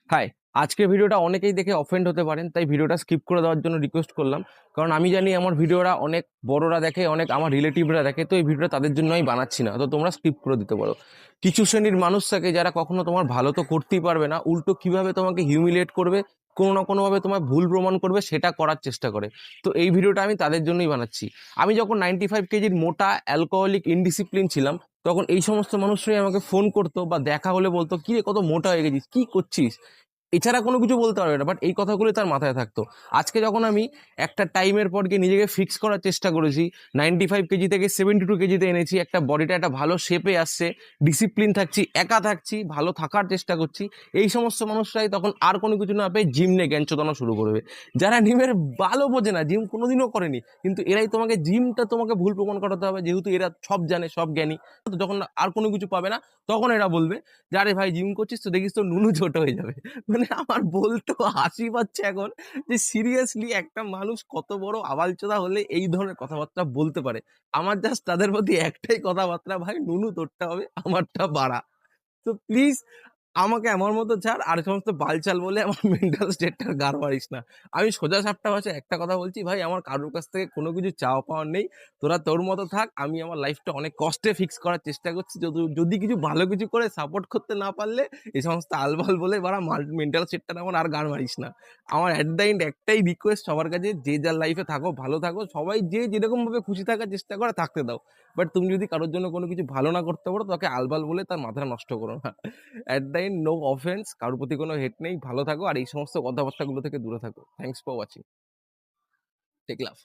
High, আজকের ভিডিওটা অনেকেই দেখে অফেন্ড হতে পারেন, তাই ভিডিওটা স্কিপ করে দেওয়ার জন্য রিকোয়েস্ট করলাম। কারণ আমি জানি আমার ভিডিওটা অনেক বড়রা দেখে, অনেক আমার রিলেটিভরা দেখে, তো এই ভিডিওটা তাদের জন্য আমি বানাচ্ছি না, তো তোমরা স্কিপ করে দিতে পারো। কিছু শ্রেণীর মানুষ থাকে যারা কখনো তোমার ভালো তো করতেই পারবে না, উল্টো কিভাবে তোমাকে হিউমিলিয়েট করবে, কোনো না কোনোভাবে তোমার ভুল প্রমাণ করবে সেটা করার চেষ্টা করে। তো এই ভিডিওটা আমি তাদের জন্যই বানাচ্ছি। আমি যখন 95 কেজির মোটা অ্যালকোহলিক ইনডিসিপ্লিন ছিলাম, তখন এই সমস্ত মানুষরাই আমাকে ফোন করতো বা দেখা হলে বলতো, কি রে কত মোটা হয়ে গেছিস, কি করছিস। এছাড়া কোনো কিছু বলতে পারবে না, বাট এই কথাগুলো তার মাথায় থাকতো। আজকে যখন আমি একটা টাইমের পর গিয়ে নিজেকে ফিক্স করার চেষ্টা করেছি, 95 কেজি থেকে 72 কেজিতে এনেছি, একটা বডিটা একটা ভালো শেপে আসছে, ডিসিপ্লিন থাকছি, একা থাকছি, ভালো থাকার চেষ্টা করছি, এই সমস্ত মানুষরাই তখন আর কোনো কিছু না পেয়ে জিম নিয়ে জ্ঞান চোদানো শুরু করবে। যারা জিমের ভালো বোঝে না, জিম কোনোদিনও করেনি, কিন্তু এরাই তোমাকে জিমটা তোমাকে ভুল প্রমাণ করাতে হবে, যেহেতু এরা সব জানে, সব জ্ঞানী। তো যখন আর কোনো কিছু পাবে না, তখন এরা বলবে যে আরে ভাই জিম করছিস তো দেখিস তো নুনু ছোট হয়ে যাবে। মানে আমার বলতেও হাসি পাচ্ছে এখন, যে সিরিয়াসলি একটা মানুষ কত বড় আবালচোদা হলে এই ধরনের কথাবার্তা বলতে পারে। আমার জাস্ট তাদের প্রতি একটাই কথাবার্তা, ভাই নুনু তোরটা হবে, আমারটা বাড়া। তো প্লিজ আমাকে আমার মতো ছাড়, আর সমস্ত বালচাল বলে আমার মেন্টাল স্টেটটা গাড় মারিস না। আমি সোজা সাপটা ভাষায় একটা কথা বলছি, ভাই আমার কারোর কাছ থেকে কোনো কিছু চাওয়া পাওয়ার নেই। তোরা তোর মতো থাক, আমি আমার লাইফটা অনেক কষ্টে ফিক্স করার চেষ্টা করছি। যদি যদি কিছু ভালো কিছু করে সাপোর্ট করতে না পারলে, এই সমস্ত আলবাল বলে বাড়া মেন্টাল সেটটা আমার আর গাড় মারিস না। আমার অ্যাট দ্য এন্ড একটাই রিকোয়েস্ট সবার কাছে, যে যার লাইফে থাকো ভালো থাকো, সবাই যে যেরকম ভাবে খুশি থাকার চেষ্টা করে থাকতে দাও। বাট তুমি যদি কারোর জন্য কোনো কিছু ভালো না করতে পারো, তাকে আলবাল বলে তার মাথা নষ্ট করো না। At the end no offense, কারোর প্রতি কোনো হেট নেই, ভালো থাকো আর এই সমস্ত কথাবার্তাগুলো থেকে দূরে থাকো। Thanks for watching, take love.